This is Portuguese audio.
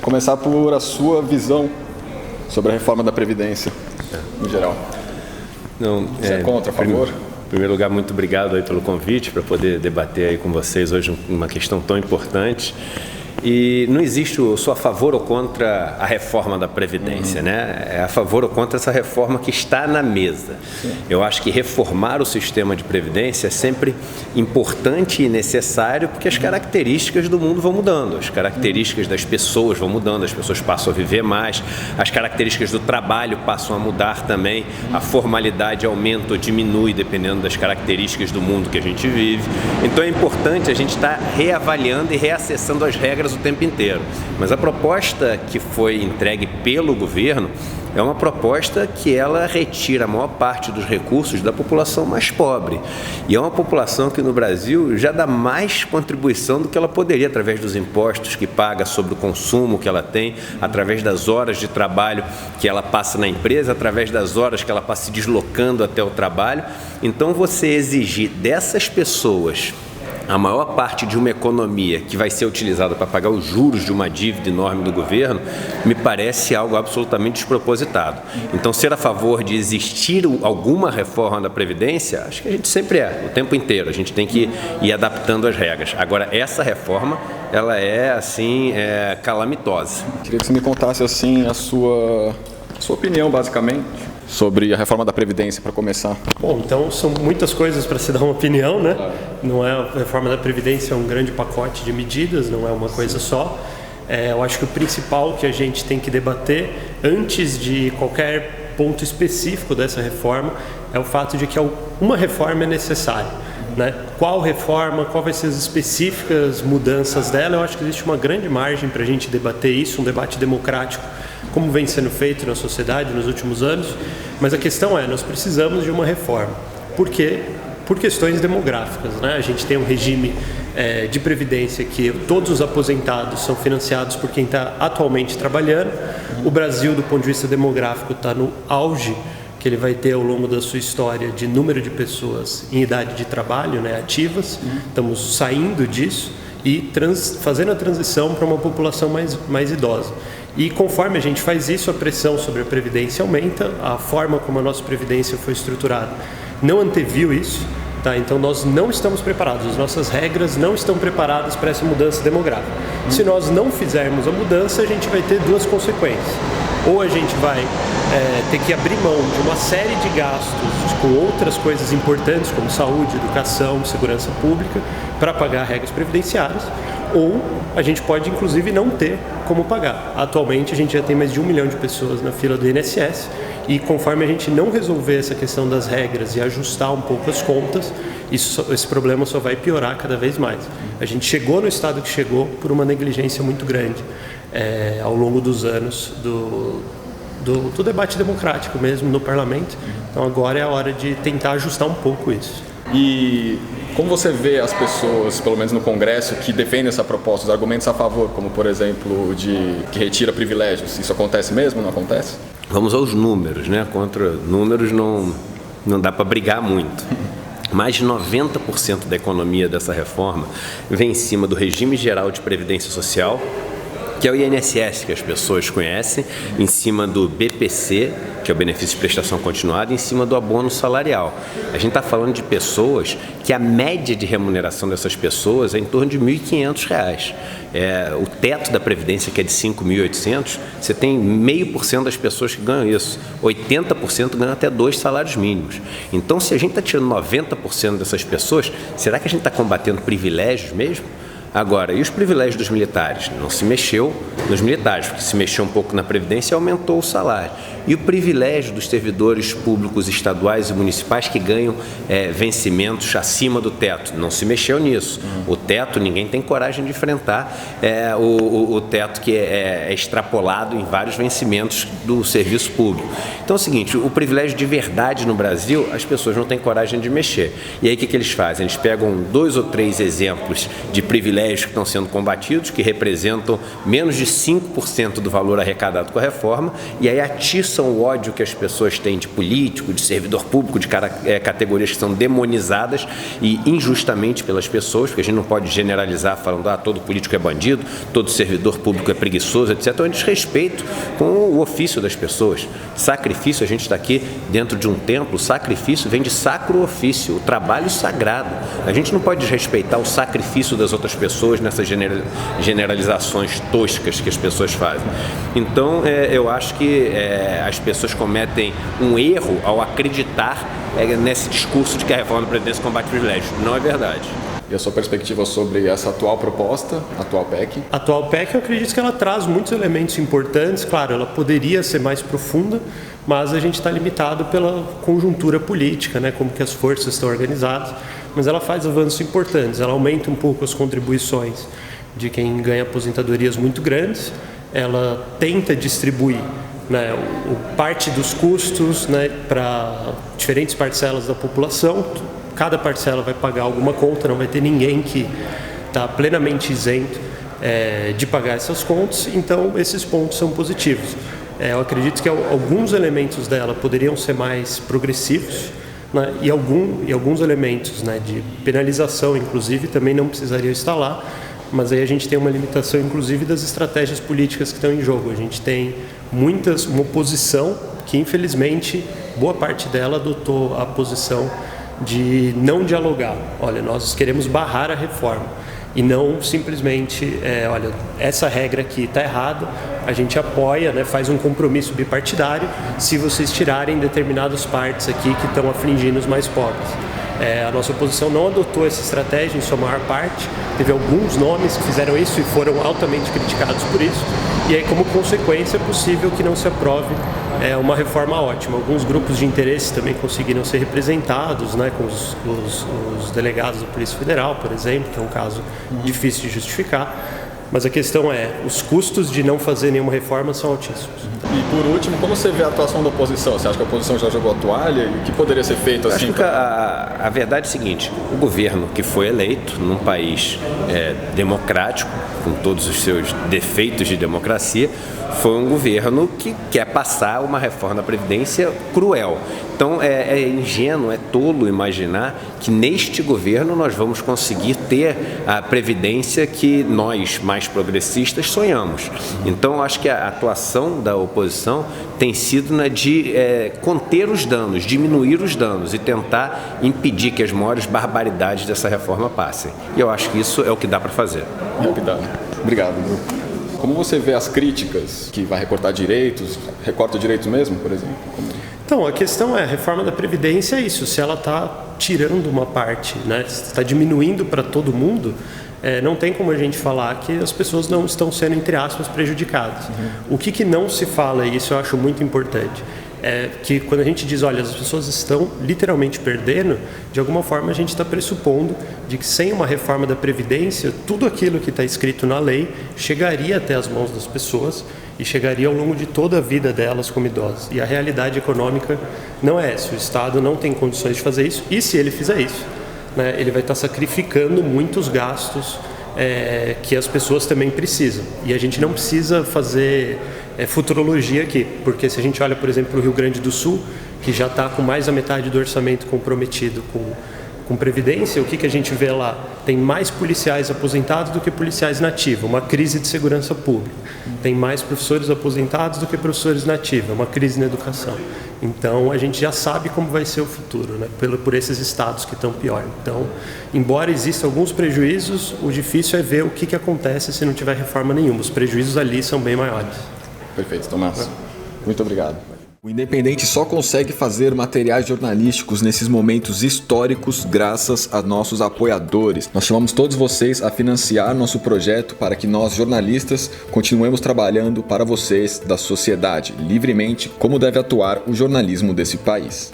começar por a sua visão sobre a reforma da Previdência, no geral. Você é contra, a favor? Em primeiro lugar, muito obrigado aí pelo convite para poder debater aí com vocês hoje uma questão tão importante. E não existe eu sou a favor ou contra a reforma da Previdência, né? É a favor ou contra essa reforma que está na mesa. Sim. Eu acho que reformar o sistema de Previdência é sempre importante e necessário porque as características do mundo vão mudando, as características das pessoas vão mudando, as pessoas passam a viver mais, as características do trabalho passam a mudar também, a formalidade aumenta ou diminui dependendo das características do mundo que a gente vive. Então é importante a gente estar reavaliando e reacessando as regras o tempo inteiro. Mas a proposta que foi entregue pelo governo é uma proposta que ela retira a maior parte dos recursos da população mais pobre. E é uma população que no Brasil já dá mais contribuição do que ela poderia, através dos impostos que paga sobre o consumo que ela tem, através das horas de trabalho que ela passa na empresa, através das horas que ela passa se deslocando até o trabalho. Então você exigir dessas pessoas a maior parte de uma economia que vai ser utilizada para pagar os juros de uma dívida enorme do governo, me parece algo absolutamente despropositado. Então, ser a favor de existir alguma reforma da Previdência, acho que a gente sempre o tempo inteiro, a gente tem que ir adaptando as regras. Agora, essa reforma, ela é, assim, calamitosa. Queria que você me contasse, assim, a sua opinião, basicamente, sobre a reforma da Previdência, para começar. Bom, então são muitas coisas para se dar uma opinião, né? Claro. Não é a reforma da Previdência, é um grande pacote de medidas, não é uma coisa só. Eu acho que o principal que a gente tem que debater, antes de qualquer ponto específico dessa reforma, é o fato de que uma reforma é necessária, né? Qual reforma, qual vai ser as específicas mudanças dela, eu acho que existe uma grande margem para a gente debater isso, um debate democrático, como vem sendo feito na sociedade nos últimos anos, mas a questão nós precisamos de uma reforma. Por quê? Por questões demográficas, né? A gente tem um regime de previdência que todos os aposentados são financiados por quem está atualmente trabalhando. O Brasil, do ponto de vista demográfico, está no auge que ele vai ter ao longo da sua história de número de pessoas em idade de trabalho, né, ativas. Estamos saindo disso e fazendo a transição para uma população mais idosa. E conforme a gente faz isso, a pressão sobre a Previdência aumenta, a forma como a nossa Previdência foi estruturada não anteviu isso, tá? Então nós não estamos preparados, as nossas regras não estão preparadas para essa mudança demográfica. Se nós não fizermos a mudança, a gente vai ter duas consequências. Ou a gente vai ter que abrir mão de uma série de gastos com outras coisas importantes, como saúde, educação, segurança pública, para pagar regras previdenciárias, ou a gente pode, inclusive, não ter como pagar. Atualmente, a gente já tem mais de 1 milhão de pessoas na fila do INSS e conforme a gente não resolver essa questão das regras e ajustar um pouco as contas, esse problema só vai piorar cada vez mais. A gente chegou no estado que chegou por uma negligência muito grande ao longo dos anos do debate democrático mesmo no parlamento. Então agora é a hora de tentar ajustar um pouco isso. E como você vê as pessoas, pelo menos no Congresso, que defendem essa proposta, os argumentos a favor, como por exemplo que retira privilégios, isso acontece mesmo, não acontece? Vamos aos números, né? Contra números não dá para brigar muito. Mais de 90% da economia dessa reforma vem em cima do regime geral de previdência social, que é o INSS, que as pessoas conhecem, em cima do BPC, que é o benefício de prestação continuada, e em cima do abono salarial. A gente está falando de pessoas que a média de remuneração dessas pessoas é em torno de R$ 1.500. O teto da Previdência, que é de 5.800, você tem 0,5% das pessoas que ganham isso. 80% ganham até 2 salários mínimos. Então, se a gente está tirando 90% dessas pessoas, será que a gente está combatendo privilégios mesmo? Agora, e os privilégios dos militares? Não se mexeu nos militares, porque se mexeu um pouco na Previdência e aumentou o salário. E o privilégio dos servidores públicos estaduais e municipais que ganham vencimentos acima do teto? Não se mexeu nisso. O teto, ninguém tem coragem de enfrentar o teto que é extrapolado em vários vencimentos do serviço público. Então é o seguinte, o privilégio de verdade no Brasil, as pessoas não têm coragem de mexer. E aí o que eles fazem? Eles pegam 2 ou 3 exemplos de privilégio privilégios que estão sendo combatidos, que representam menos de 5% do valor arrecadado com a reforma, e aí atiçam o ódio que as pessoas têm de político, de servidor público, de categorias que são demonizadas e injustamente pelas pessoas, porque a gente não pode generalizar falando todo político é bandido, todo servidor público é preguiçoso, etc. Então, é um desrespeito com o ofício das pessoas. Sacrifício, a gente está aqui dentro de um templo, sacrifício vem de sacro ofício, o trabalho sagrado. A gente não pode desrespeitar o sacrifício das outras pessoas nessas generalizações toscas que as pessoas fazem. Então, eu acho que as pessoas cometem um erro ao acreditar nesse discurso de que a reforma da Previdência combate privilégios. Não é verdade. E a sua perspectiva sobre essa atual proposta, a atual PEC? A atual PEC, eu acredito que ela traz muitos elementos importantes. Claro, ela poderia ser mais profunda, mas a gente está limitado pela conjuntura política, né, como que as forças estão organizadas. Mas ela faz avanços importantes, ela aumenta um pouco as contribuições de quem ganha aposentadorias muito grandes, ela tenta distribuir, né, parte dos custos, né, para diferentes parcelas da população. Cada parcela vai pagar alguma conta, não vai ter ninguém que está plenamente isento de pagar essas contas, então esses pontos são positivos. Eu acredito que alguns elementos dela poderiam ser mais progressivos, né, e alguns elementos, né, de penalização, inclusive, também não precisariam estar lá, mas aí a gente tem uma limitação, inclusive, das estratégias políticas que estão em jogo. A gente tem uma oposição que, infelizmente, boa parte dela adotou a posição de não dialogar. Olha, nós queremos barrar a reforma e não simplesmente, olha, essa regra aqui está errada, a gente apoia, né, faz um compromisso bipartidário se vocês tirarem determinadas partes aqui que estão afligindo os mais pobres. A nossa oposição não adotou essa estratégia em sua maior parte, teve alguns nomes que fizeram isso e foram altamente criticados por isso, e aí, como consequência, é possível que não se aprove uma reforma ótima. Alguns grupos de interesse também conseguiram ser representados, né, com os delegados da Polícia Federal, por exemplo, que é um caso difícil de justificar. Mas a questão os custos de não fazer nenhuma reforma são altíssimos. E por último, como você vê a atuação da oposição? Você acha que a oposição já jogou a toalha? E o que poderia ser feito assim? Acho que a verdade é a seguinte: o governo que foi eleito num país democrático, com todos os seus defeitos de democracia, foi um governo que quer passar uma reforma da Previdência cruel. Então é ingênuo, é tolo imaginar que neste governo nós vamos conseguir ter a Previdência que nós, mais progressistas, sonhamos. Então acho que a atuação da oposição tem sido de conter os danos, diminuir os danos e tentar impedir que as maiores barbaridades dessa reforma passem. E eu acho que isso é o que dá para fazer. Obrigado. Como você vê as críticas que vai recortar direitos, recorta direitos mesmo, por exemplo? Então, a questão a reforma da Previdência é isso, se ela está tirando uma parte, né, está diminuindo para todo mundo, não tem como a gente falar que as pessoas não estão sendo, entre aspas, prejudicadas. O que não se fala, e isso eu acho muito importante, é que quando a gente diz, olha, as pessoas estão literalmente perdendo, de alguma forma a gente está pressupondo de que sem uma reforma da Previdência, tudo aquilo que está escrito na lei chegaria até as mãos das pessoas e chegaria ao longo de toda a vida delas como idosas. E a realidade econômica não é essa, o Estado não tem condições de fazer isso, e se ele fizer isso, né, ele vai estar sacrificando muitos gastos que as pessoas também precisam. E a gente não precisa fazer futurologia aqui, porque se a gente olha, por exemplo, para o Rio Grande do Sul, que já está com mais da metade do orçamento comprometido com Previdência, o que a gente vê lá? Tem mais policiais aposentados do que policiais nativos, uma crise de segurança pública. Tem mais professores aposentados do que professores nativos, uma crise na educação. Então, a gente já sabe como vai ser o futuro, né? Por esses estados que estão pior. Então, embora existam alguns prejuízos, o difícil é ver o que acontece se não tiver reforma nenhuma. Os prejuízos ali são bem maiores. Perfeito, Tomás. Muito obrigado. O Independente só consegue fazer materiais jornalísticos nesses momentos históricos graças a nossos apoiadores. Nós chamamos todos vocês a financiar nosso projeto para que nós, jornalistas, continuemos trabalhando para vocês da sociedade, livremente, como deve atuar o jornalismo desse país.